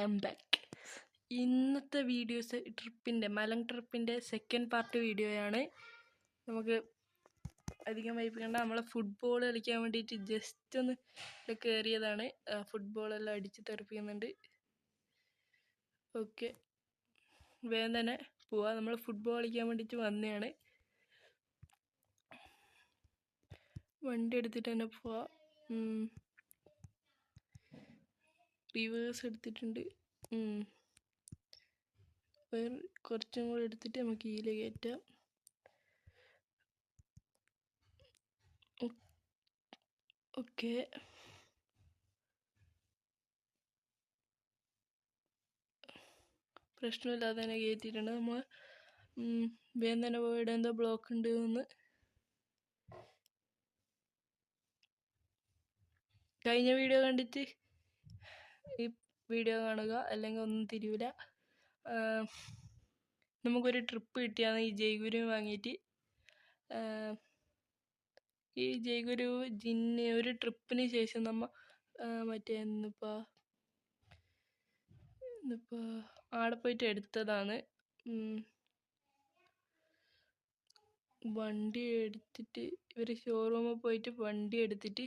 am back. ഇന്നത്തെ videos മലങ് ട്രിപ്പിൻ്റെ second part വീഡിയോയാണ്. നമുക്ക് അധികം വൈകിക്കണ്ട. നമ്മൾ ഫുട്ബോൾ കളിക്കാൻ വേണ്ടിയിട്ട് ജസ്റ്റ് ഒന്ന് കയറിയതാണ്. ഫുട്ബോളെല്ലാം അടിച്ച് തെറിപ്പിക്കുന്നുണ്ട്. ഓക്കെ, വേഗം തന്നെ പോവാം. നമ്മൾ ഫുട്ബോൾ കളിക്കാൻ വേണ്ടിയിട്ട് വന്നതാണ്. വണ്ടി എടുത്തിട്ട് തന്നെ പോവാം. റിവേഴ്സ് എടുത്തിട്ടുണ്ട്. കുറച്ചും കൂടി എടുത്തിട്ട് നമുക്ക് ഇതിൽ കയറ്റാം. ഓക്കെ, പ്രശ്നമില്ലാതെ തന്നെ കയറ്റിയിട്ടുണ്ട്. നമ്മൾ വേഗം തന്നെ പോയിട്ട് എന്തോ ബ്ലോക്ക് ഉണ്ട് എന്ന്. കഴിഞ്ഞ വീഡിയോ കണ്ടിട്ട് ഈ വീഡിയോ കാണുക, അല്ലെങ്കിൽ ഒന്നും തിരിയൂല. നമുക്കൊരു ട്രിപ്പ് കിട്ടിയാണ് ഈ ജയ്ഗുരു വാങ്ങിയിട്ട്. ഈ ജയ്ഗുരു ജിന്ന് ഒരു ട്രിപ്പിന് ശേഷം നമ്മൾ മറ്റേ ഇന്നിപ്പോൾ ആടെ പോയിട്ട് എടുത്തതാണ്. വണ്ടി എടുത്തിട്ട് ഇവർ ഷോറൂമിൽ പോയിട്ട് വണ്ടി എടുത്തിട്ട്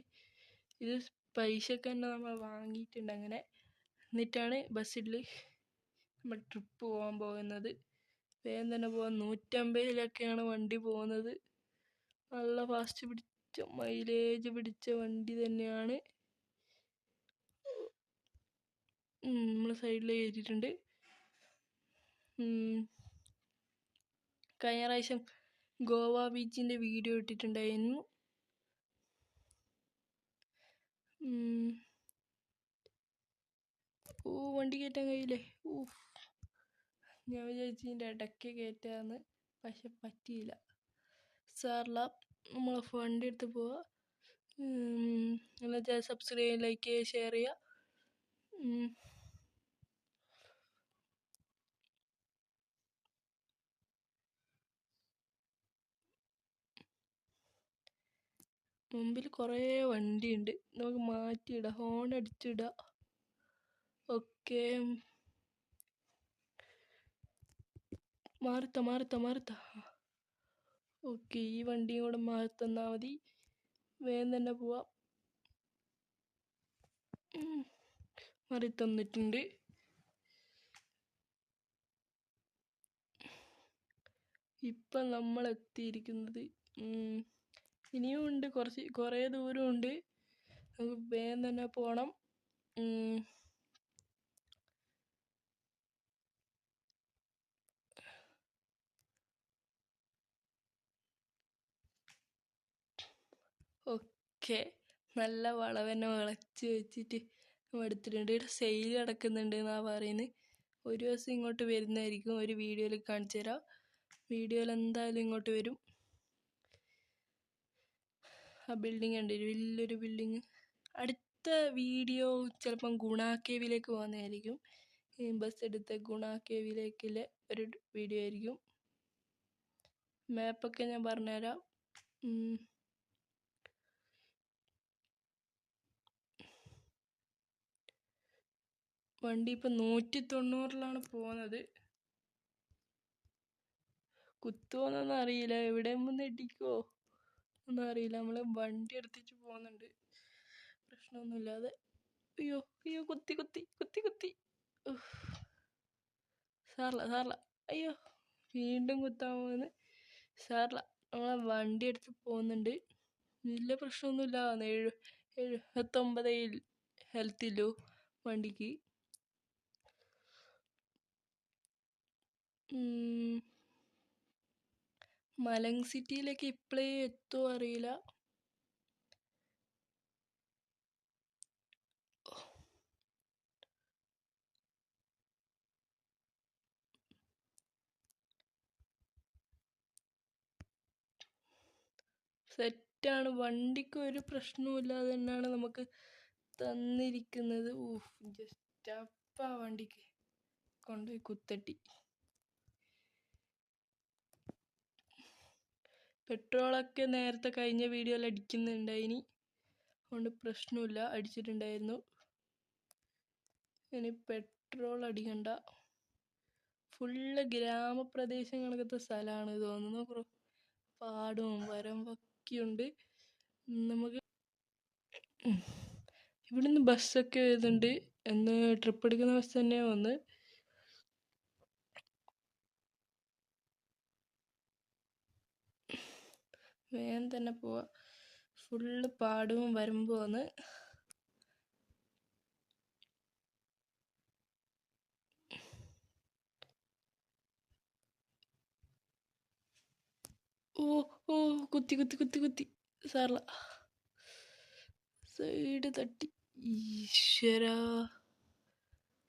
ഇത് പൈസക്ക് തന്നെ നമ്മൾ വാങ്ങിയിട്ടുണ്ട്. അങ്ങനെ എന്നിട്ടാണ് ബസ്സിൽ നമ്മൾ ട്രിപ്പ് പോകാൻ പോകുന്നത്. വേഗം തന്നെ പോകാൻ 150-ലൊക്കെയാണ് വണ്ടി പോകുന്നത്. നല്ല ഫാസ്റ്റ് പിടിച്ച മൈലേജ് പിടിച്ച വണ്ടി തന്നെയാണ്. നമ്മൾ സൈഡിൽ കയറ്റിയിട്ടുണ്ട്. കഴിഞ്ഞ പ്രാവശ്യം ഗോവ ബീച്ചിൻ്റെ വീഡിയോ ഇട്ടിട്ടുണ്ടായിരുന്നു. വണ്ടി കയറ്റാൻ കഴിയില്ലേ? ഞാൻ വിചാരിച്ചു ഇതിൻ്റെ ഇടയ്ക്ക് കയറ്റാന്ന്, പക്ഷെ പറ്റിയില്ല. സാറില്ല, നമ്മൾ വണ്ടി എടുത്ത് പോവാ. എന്നുവെച്ചാൽ സബ്സ്ക്രൈബ്, ലൈക്ക് ചെയ്യുക, ഷെയർ ചെയ്യുക. മുമ്പിൽ കുറേ വണ്ടിയുണ്ട്, നമുക്ക് മാറ്റിയിടാം, ഹോൺ അടിച്ചിടാം. ഓക്കെ, മാറിത്ത. ഓക്കെ, ഈ വണ്ടിയും കൂടെ മാറിത്തന്നാൽ മതി. വേഗം തന്നെ പോവാം. മാറിത്തന്നിട്ടുണ്ട്. ഇപ്പം നമ്മൾ എത്തിയിരിക്കുന്നത്, ഇനിയും ഉണ്ട്, കുറേ ദൂരമുണ്ട്. നമുക്ക് വേഗം തന്നെ പോകണം. ഓക്കെ, നല്ല വളവെന്നെ വിളച്ച് വെച്ചിട്ട് എടുത്തിട്ടുണ്ട്. ഇവിടെ സെയിൽ നടക്കുന്നുണ്ട് എന്നാണ് പറയുന്നത്. ഒരു ദിവസം ഇങ്ങോട്ട് വരുന്നതായിരിക്കും, ഒരു വീഡിയോയിൽ കാണിച്ചു തരാം. വീഡിയോയിൽ എന്തായാലും ഇങ്ങോട്ട് വരും. ആ ബിൽഡിംഗ് ഉണ്ട്, വലിയൊരു ബിൽഡിങ്. അടുത്ത വീഡിയോ ചിലപ്പം ഗുണ കേവിലേക്ക് പോകുന്നതായിരിക്കും. ഈ ബസ് എടുത്ത ഗുണ കേവിലേക്കുള്ള ഒരു വീഡിയോ ആയിരിക്കും. മാപ്പൊക്കെ ഞാൻ പറഞ്ഞുതരാം. വണ്ടി ഇപ്പം 190-ലാണ് പോകുന്നത്. കുത്തുവോന്നൊന്നും അറിയില്ല, എവിടെയും വന്ന് ഇടിക്കുമോ ഒന്നും അറിയില്ല. നമ്മൾ വണ്ടി എടുത്തിട്ട് പോകുന്നുണ്ട് പ്രശ്നമൊന്നുമില്ലാതെ. അയ്യോ കുത്തി. സാറില്ല, അയ്യോ വീണ്ടും കുത്താൻ പോകുന്നു. സാറില്ല, നമ്മളെ വണ്ടി എടുത്ത് പോകുന്നുണ്ട്. വലിയ പ്രശ്നമൊന്നുമില്ല. 79 ഹെൽത്തില്ലോ വണ്ടിക്ക്. മലങ് സിറ്റിയിലേക്ക് ഇപ്പോഴേ എത്തുമോ അറിയില്ല. സെറ്റാണ്, വണ്ടിക്ക് ഒരു പ്രശ്നവുമില്ലാതെ തന്നെയാണ് നമുക്ക് തന്നിരിക്കുന്നത്. ജസ്റ്റ് അപ്പം ആ വണ്ടിക്ക് കൊണ്ടുപോയി കുത്തട്ടി. പെട്രോളൊക്കെ നേരത്തെ കഴിഞ്ഞ വീഡിയോയിൽ അടിക്കുന്നുണ്ടായിനി, അതുകൊണ്ട് പ്രശ്നമില്ല, അടിച്ചിട്ടുണ്ടായിരുന്നു. ഇനി പെട്രോൾ അടിക്കണ്ട. ഫുള്ള് ഗ്രാമപ്രദേശങ്ങളൊക്കെ സ്ഥലമാണ് തോന്നുന്നു. പാടവും വരമ്പൊക്കെയുണ്ട്. നമുക്ക് ഇവിടുന്ന് ബസ്സൊക്കെ വരുന്നുണ്ട്. എന്ന് ട്രിപ്പ് എടുക്കുന്ന ബസ് തന്നെയാണ് വന്ന്. വേഗം തന്നെ പോവാ. ഫുള്ള് പാടവും വരമ്പുമാണ്. ഓ ഓ കുത്തി സാറല്ല, സൈഡ് തട്ടി. ഈശ്വരാ,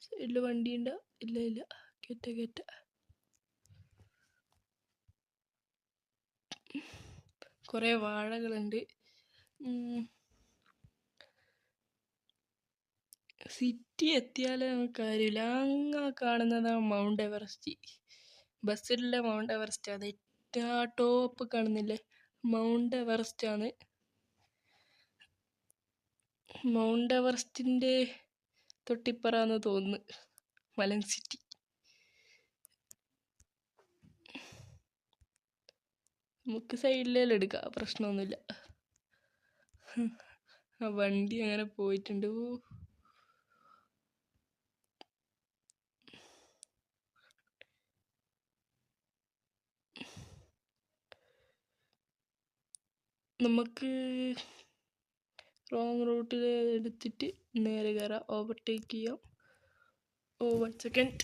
സൈഡില് വണ്ടിയുണ്ട? ഇല്ല, കേറ്റ. കുറെ വാഴകളുണ്ട്. സിറ്റി എത്തിയാലേ നമുക്ക് കാര്യമില്ല. അങ്ങ് കാണുന്നതാണ് മൗണ്ട് എവറസ്റ്റ്. ബസ്സിലുള്ള മൗണ്ട് എവറസ്റ്റ്. അത് ഏറ്റവും ടോപ്പ് കാണുന്നില്ലേ, മൗണ്ട് എവറസ്റ്റ് ആണ്. മൗണ്ട് എവറസ്റ്റിന്റെ തൊട്ടിപ്പറാന്ന് തോന്നുന്നു മലൻ സിറ്റി. നമുക്ക് സൈഡിലെല്ലാം എടുക്കാം, പ്രശ്നമൊന്നുമില്ല. ആ വണ്ടി അങ്ങനെ പോയിട്ടുണ്ട്. നമുക്ക് റോങ് റൂട്ടിൽ എടുത്തിട്ട് നേരെ കയറാം. ഓവർടേക്ക് ചെയ്യാം. 1 second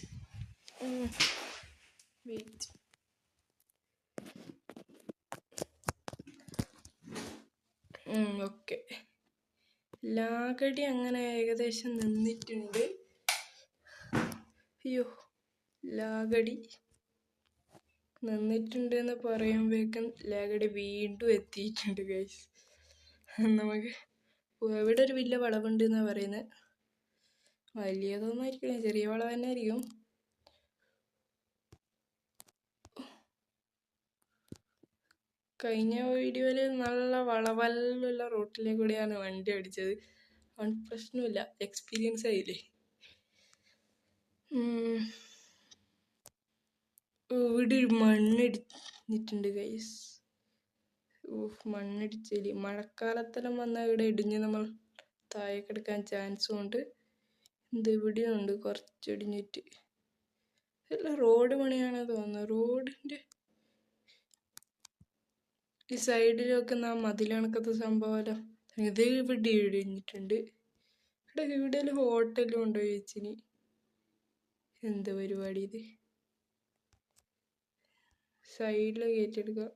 വെയിറ്റ്. ഓക്കെ, ലാഗടി അങ്ങനെ ഏകദേശം നിന്നിട്ടുണ്ട്. അയ്യോ, ലാഗടി നിന്നിട്ടുണ്ട് എന്ന് പറയുമ്പോഴേക്കും ലാഗടി വീണ്ടും എത്തിയിട്ടുണ്ട് ഗൈസ്. നമുക്ക് ഇവിടെ ഒരു വലിയ വളവുണ്ട് എന്നാണ് പറയുന്നത്. വലിയതൊന്നും ആയിരിക്കില്ല, ചെറിയ വളവ് തന്നെ ആയിരിക്കും. കഴിഞ്ഞ വീഡിയോയിൽ നല്ല വളവല്ലുള്ള റോട്ടിലെ കൂടെയാണ് വണ്ടി ഓടിച്ചത്. അതുകൊണ്ട് പ്രശ്നമില്ല, എക്സ്പീരിയൻസ് ആയില്ലേ. ഇവിടെ ഒരു മണ്ണിടിഞ്ഞിട്ടുണ്ട് ഗൈസ്. മണ്ണിടിച്ചില് മഴക്കാലത്തെല്ലാം വന്നാൽ ഇവിടെ ഇടിഞ്ഞ് നമ്മൾ താഴേക്കെടുക്കാൻ ചാൻസും ഉണ്ട്. ഇവിടെയും ഉണ്ട് കുറച്ച് ഇടിഞ്ഞിട്ട്. ഇല്ല, റോഡ് പണിയാണ് തോന്നുന്നത്. റോഡിന്റെ ഈ സൈഡിലൊക്കെ മതിൽ കണക്കത്തെ സംഭവമല്ലോ, ഇത് ഇവിടെ ഇടിഞ്ഞിട്ടുണ്ട്. ഇവിടെ ഹോട്ടലും ഉണ്ടോ ചേച്ചിന്? എന്ത് പരിപാടി ഇത്? സൈഡിൽ കയറ്റിയെടുക്കുക.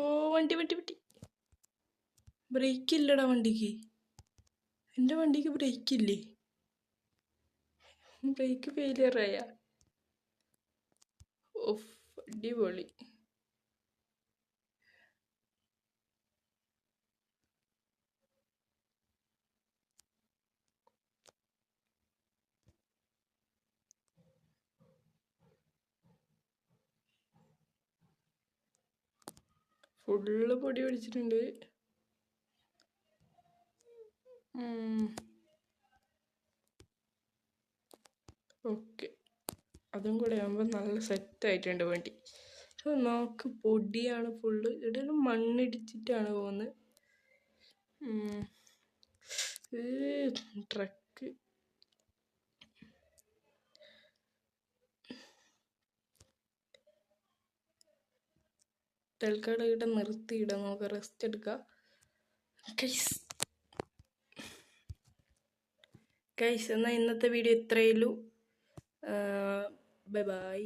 ഓ, വണ്ടി ബ്രേക്ക് ഇല്ലടാ വണ്ടിക്ക്. എൻ്റെ വണ്ടിക്ക് ബ്രേക്ക് ഇല്ലേ? ബ്രേക്ക് ഫെയിലിയറായ? ഓഫ്, അടിപൊളി. ഫുള്ള് പൊടി പിടിച്ചിട്ടുണ്ട്. ഓക്കെ, അതും കൂടെ ആകുമ്പോൾ നല്ല സെറ്റായിട്ടുണ്ട് വണ്ടി. നോക്ക്, പൊടിയാണ് ഫുള്ള്. ഇവിടെ മണ്ണിടിച്ചിട്ടാണ് പോകുന്നത്. ട്രക്ക് തൽക്കാലം ഇവിടെ നിർത്തിയിടാം, നമുക്ക് റെസ്റ്റ് എടുക്കാം. ഗൈസ്, എന്നാൽ ഇന്നത്തെ വീഡിയോ ഇത്രയേ ഉള്ളൂ. Bye bye.